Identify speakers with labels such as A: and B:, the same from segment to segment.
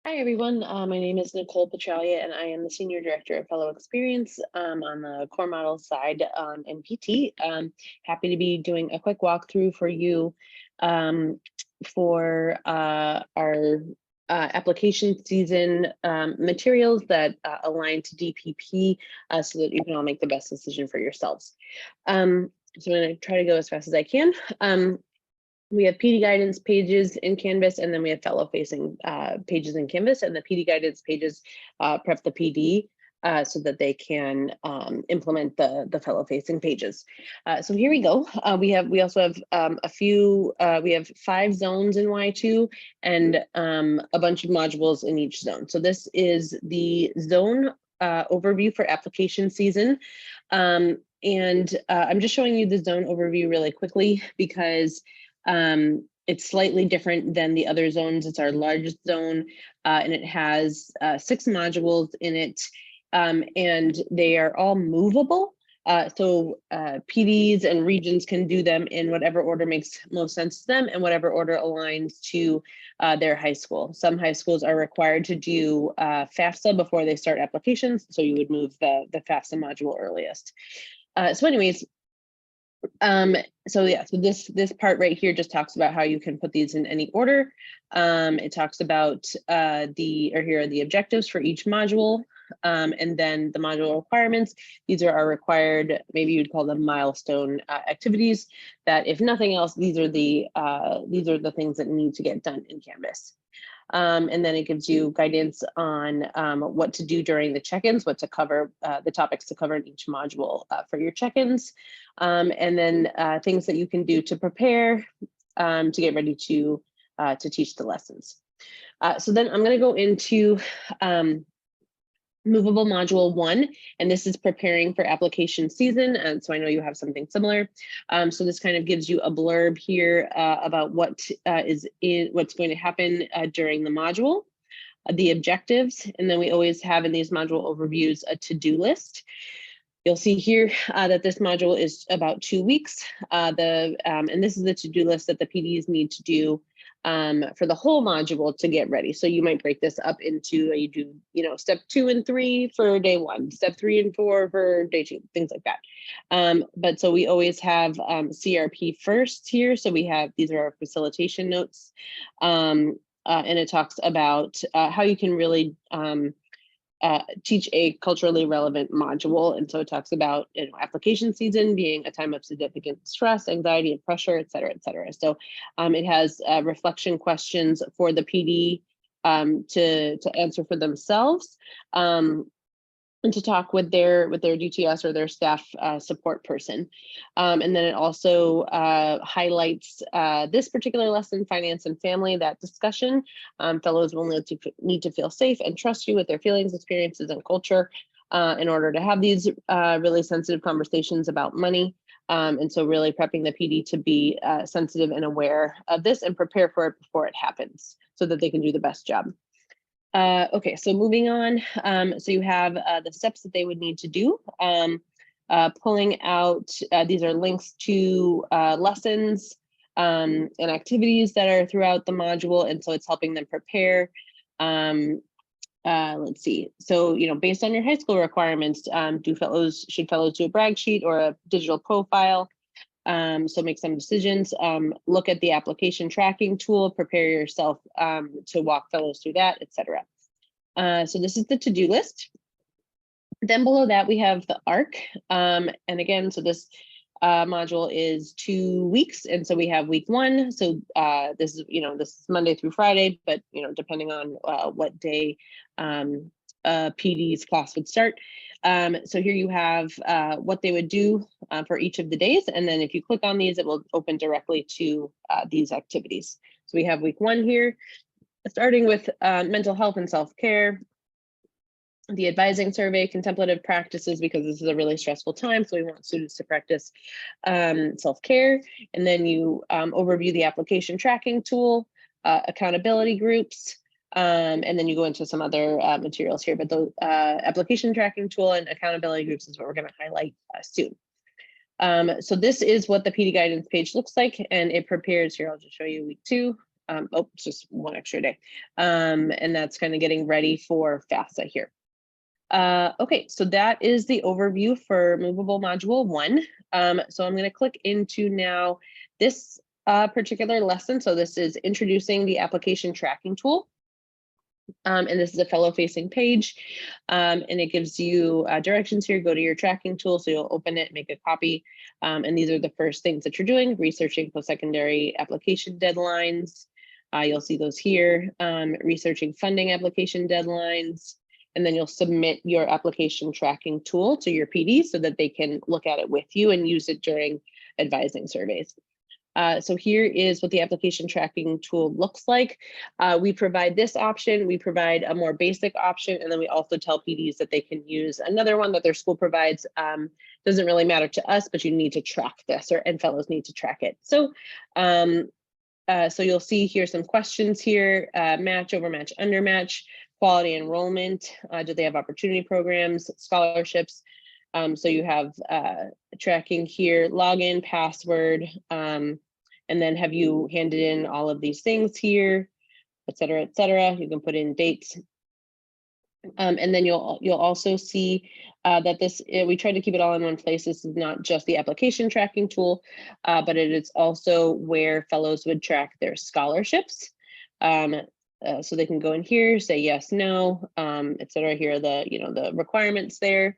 A: Hi, everyone. My name is Nicole Petralia, and I am the Senior Director of Fellow Experience on the core model side in PT. Happy to be doing a quick walkthrough for you um, for our application season materials that align to DPP so that you can all make the best decision for yourselves. So I'm going to try to go as fast as I can. We have PD guidance pages in Canvas, and then we have fellow facing pages in Canvas, and the PD guidance pages prep the PD so that they can implement the fellow facing pages. So here we go. We also have we have 5 zones in Y2 and a bunch of modules in each zone. So this is the zone overview for application season. And I'm just showing you the zone overview really quickly because it's slightly different than the other zones. It's our largest zone, and it has 6 modules in it, and they are all movable. So PDs and regions can do them in whatever order makes most sense to them and whatever order aligns to their high school. Some high schools are required to do FAFSA before they start applications, so you would move the FAFSA module earliest. So anyways, so yeah, so this part right here just talks about how you can put these in any order. It talks about here are the objectives for each module, and then the module requirements. These are our required, maybe you'd call them milestone activities, that if nothing else, these are the things that need to get done in Canvas. And then it gives you guidance on what to do during the check-ins, what to cover, the topics to cover in each module for your check-ins, and then things that you can do to prepare to get ready to teach the lessons. So then I'm going to go into movable module 1, and this is preparing for application season. And so I know you have something similar. So this kind of gives you a blurb here about what's going to happen during the module, the objectives, and then we always have in these module overviews a to-do list. You'll see here that this module is about 2 weeks. And this is the to-do list that the PDs need to do for the whole module to get ready. So you might break this up into you do, step 2 and 3 for day 1, step 3 and 4 for day 2, things like that. But so we always have CRP first here. So these are our facilitation notes. And it talks about how you can really teach a culturally relevant module. And so it talks about application season being a time of significant stress, anxiety, and pressure, et cetera, et cetera. So it has reflection questions for the PD to answer for themselves. And to talk with their DTS or their staff support person. And then it also highlights this particular lesson, finance and family, that discussion. Fellows will need to feel safe and trust you with their feelings, experiences, and culture in order to have these really sensitive conversations about money. And so really prepping the PD to be sensitive and aware of this and prepare for it before it happens so that they can do the best job. Okay, so moving on. So you have the steps that they would need to do. Pulling out, these are links to lessons and activities that are throughout the module. And so it's helping them prepare. Let's see. So, based on your high school requirements, should fellows do a brag sheet or a digital profile? So make some decisions, look at the application tracking tool, prepare yourself to walk fellows through that, etc. So this is the to-do list. Then below that, we have the ARC. And again, so this module is 2 weeks. And so we have week 1. So this is Monday through Friday, but, depending on what day PD's class would start. So here you have what they would do for each of the days. And then if you click on these, it will open directly to these activities. So we have week 1 here, starting with mental health and self-care, the advising survey, contemplative practices, because this is a really stressful time. So we want students to practice self-care. And then you overview the application tracking tool, accountability groups, and then you go into some other materials here, but the application tracking tool and accountability groups is what we're going to highlight soon. So this is what the PD guidance page looks like, and it prepares here. I'll just show you week 2. oh, it's just one extra day. And that's kind of getting ready for FAFSA here. Okay, so that is the overview for Movable Module 1. So I'm going to click into now this particular lesson. So this is introducing the application tracking tool. And this is a fellow-facing page, and it gives you directions here. Go to your tracking tool, so you'll open it, make a copy, and these are the first things that you're doing: researching post-secondary application deadlines. You'll see those here. Researching funding application deadlines, and then you'll submit your application tracking tool to your PD so that they can look at it with you and use it during advising surveys. So here is what the application tracking tool looks like. We provide this option, we provide a more basic option, and then we also tell PDs that they can use another one that their school provides. Doesn't really matter to us, but you need to track this, and fellows need to track it. So, so you'll see here some questions here: match, overmatch, undermatch, quality enrollment, do they have opportunity programs, scholarships. So you have tracking here, login, password, and then have you handed in all of these things here, et cetera, et cetera. You can put in dates. And then you'll also see that this, we try to keep it all in one place. This is not just the application tracking tool, but it is also where fellows would track their scholarships. So they can go in here, say yes, no, et cetera. Here are the, the requirements there.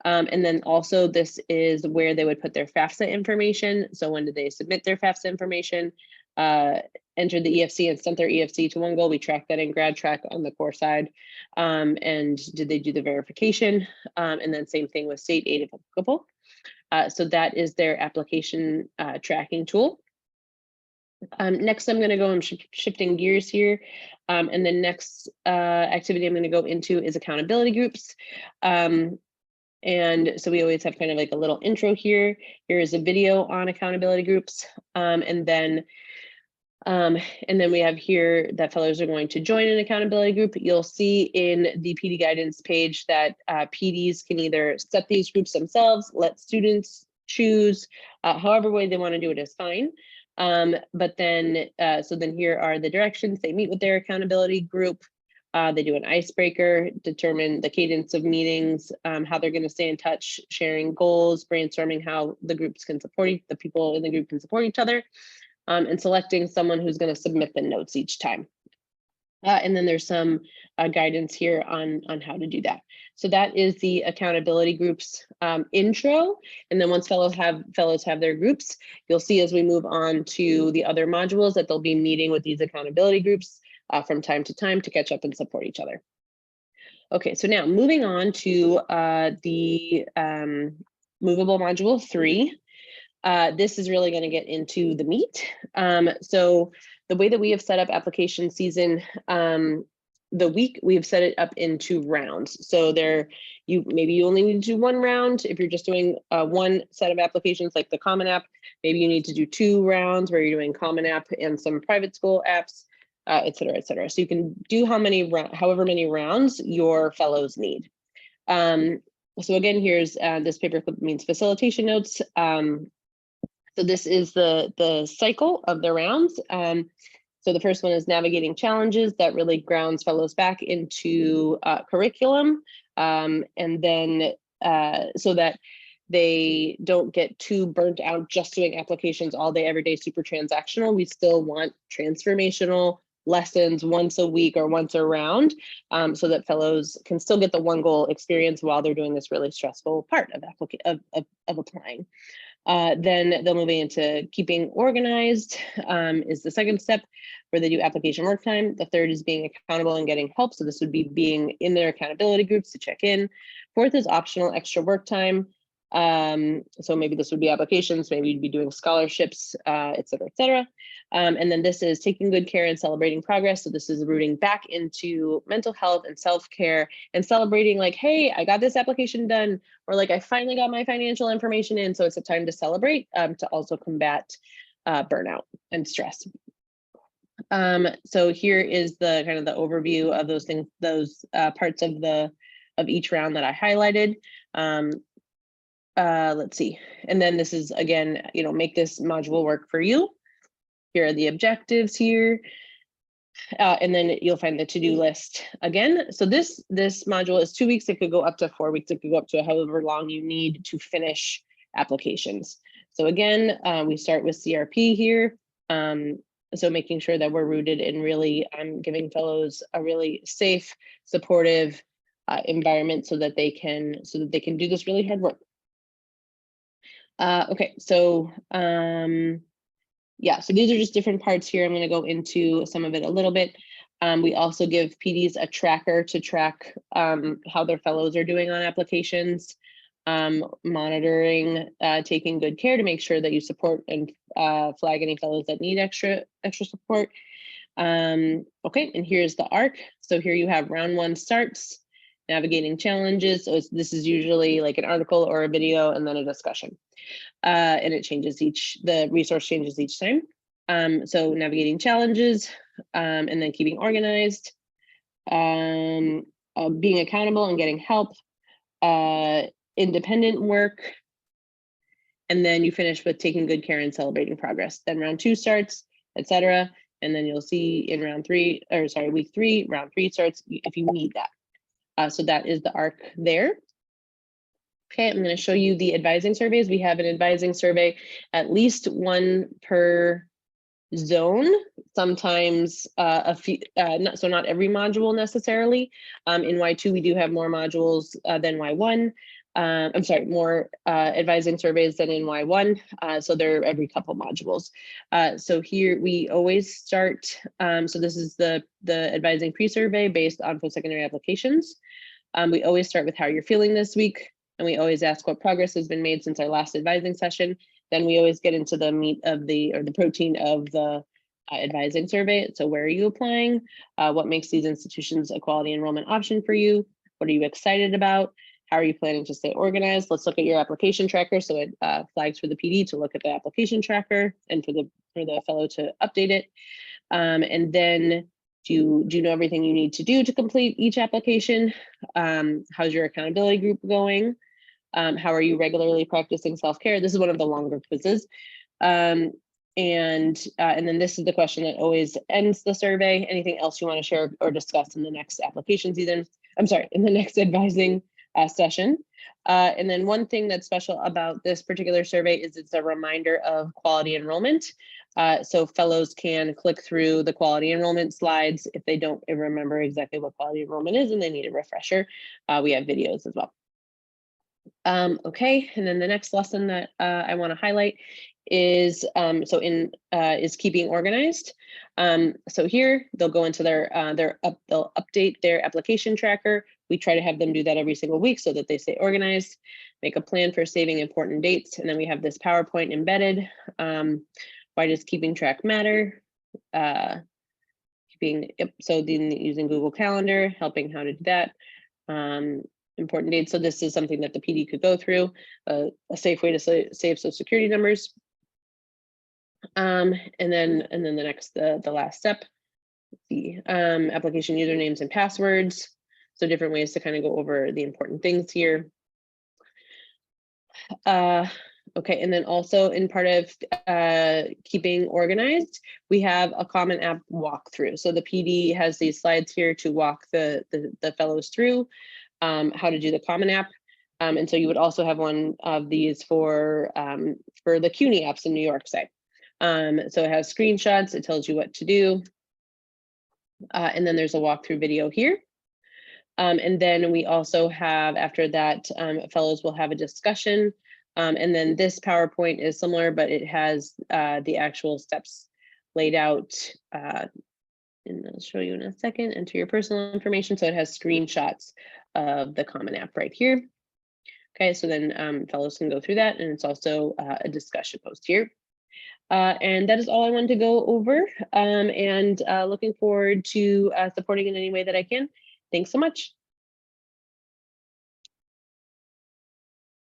A: And then also this is where they would put their FAFSA information. So when did they submit their FAFSA information, entered the EFC and sent their EFC to OneGoal? We track that in GradTrack on the core side. And did they do the verification? And then same thing with state aid if applicable. So that is their application tracking tool. Next, I'm going to go, I'm shifting gears here. And the next activity I'm going to go into is accountability groups. And so we always have kind of like a little intro here. Here is a video on accountability groups. And then we have here that fellows are going to join an accountability group. You'll see in the PD guidance page that PDs can either set these groups themselves, let students choose, however way they want to do it is fine. But then, so then here are the directions. They meet with their accountability group. They do an icebreaker, determine the cadence of meetings, how they're going to stay in touch, sharing goals, brainstorming how the groups can support the people in the group can support each other, and selecting someone who's going to submit the notes each time. And then there's some guidance here on how to do that. So that is the accountability groups intro. And then once fellows have their groups, you'll see as we move on to the other modules that they'll be meeting with these accountability groups from time to time to catch up and support each other. Okay, so now moving on to the Movable Module 3. This is really going to get into the meat. So the way that we have set up application season, the week we have set it up into rounds. So maybe you only need to do one round. If you're just doing one set of applications like the Common App, maybe you need to do 2 rounds where you're doing Common App and some private school apps. Et cetera, et cetera. So you can do however many rounds your fellows need. So again, here's this paperclip means facilitation notes. So this is the cycle of the rounds. So the first one is navigating challenges. That really grounds fellows back into curriculum, and then so that they don't get too burnt out just doing applications all day, every day, super transactional. We still want transformational lessons once a week or once a round, so that fellows can still get the OneGoal experience while they're doing this really stressful part of applying. Then they'll move into keeping organized is the second step, where they do application work time. The third is being accountable and getting help. So this would be being in their accountability groups to check in. Fourth is optional extra work time. So maybe this would be applications, maybe you'd be doing scholarships, et cetera, et cetera. And then this is taking good care and celebrating progress. So this is rooting back into mental health and self-care and celebrating like, hey, I got this application done, or like, I finally got my financial information in. So it's a time to celebrate, to also combat burnout and stress. So here is the kind of the overview of those things, those parts of each round that I highlighted. Let's see. And then this is, again, make this module work for you. Here are the objectives here. And then you'll find the to-do list again. So this module is 2 weeks. It could go up to 4 weeks. It could go up to however long you need to finish applications. So again, we start with CRP here. So making sure that we're rooted in really giving fellows a really safe, supportive environment so that they can do this really hard work. Okay, so yeah, so these are just different parts here. I'm going to go into some of it a little bit. We also give PDs a tracker to track how their fellows are doing on applications, monitoring, taking good care to make sure that you support and flag any fellows that need extra support. Okay, and here's the ARC. So here you have round 1 starts, navigating challenges. So this is usually like an article or a video and then a discussion. And it changes the resource changes each time. So navigating challenges, and then keeping organized, being accountable and getting help, independent work, and then you finish with taking good care and celebrating progress. Then round 2 starts, etc. And then you'll see in week 3, round 3 starts if you need that. So that is the ARC there. Okay, I'm going to show you the advising surveys. We have an advising survey, at least 1 per zone, sometimes a few, not every module necessarily. In Y2, we do have more modules than Y1. I'm sorry, more advising surveys than in Y1. So they're every couple modules. So here we always start, so this is the advising pre-survey based on post-secondary applications. We always start with how you're feeling this week. And we always ask what progress has been made since our last advising session. Then we always get into the meat of the protein of the advising survey. So where are you applying? What makes these institutions a quality enrollment option for you? What are you excited about? How are you planning to stay organized? Let's look at your application tracker. So it flags for the PD to look at the application tracker and for the fellow to update it. And then do you know everything you need to do to complete each application? How's your accountability group going? How are you regularly practicing self-care? This is one of the longer quizzes. And then this is the question that always ends the survey. Anything else you want to share or discuss in the next application season? I'm sorry, in the next advising session. And then one thing that's special about this particular survey is it's a reminder of quality enrollment. So fellows can click through the quality enrollment slides if they don't remember exactly what quality enrollment is and they need a refresher. We have videos as well. Okay, and then the next lesson that I want to highlight is is keeping organized. So here they'll go into they'll update their application tracker. We try to have them do that every single week so that they stay organized, make a plan for saving important dates, and then we have this PowerPoint embedded. Why does keeping track matter? So then using Google Calendar, helping how to do that. Important dates. So this is something that the PD could go through, a safe way to save Social Security numbers. And then the last step, the application usernames and passwords. So different ways to kind of go over the important things here. Okay, and then also in part of keeping organized, we have a Common App walkthrough. So the PD has these slides here to walk the fellows through how to do the Common App. And so you would also have one of these for the CUNY apps in New York side. So it has screenshots, it tells you what to do. And then there's a walkthrough video here. And then we also have, after that, fellows will have a discussion. And then this PowerPoint is similar, but it has the actual steps laid out. And I'll show you in a second, enter your personal information. So it has screenshots of the Common App right here. Okay, so then fellows can go through that, and it's also a discussion post here. And that is all I wanted to go over, and looking forward to supporting in any way that I can. Thanks so much.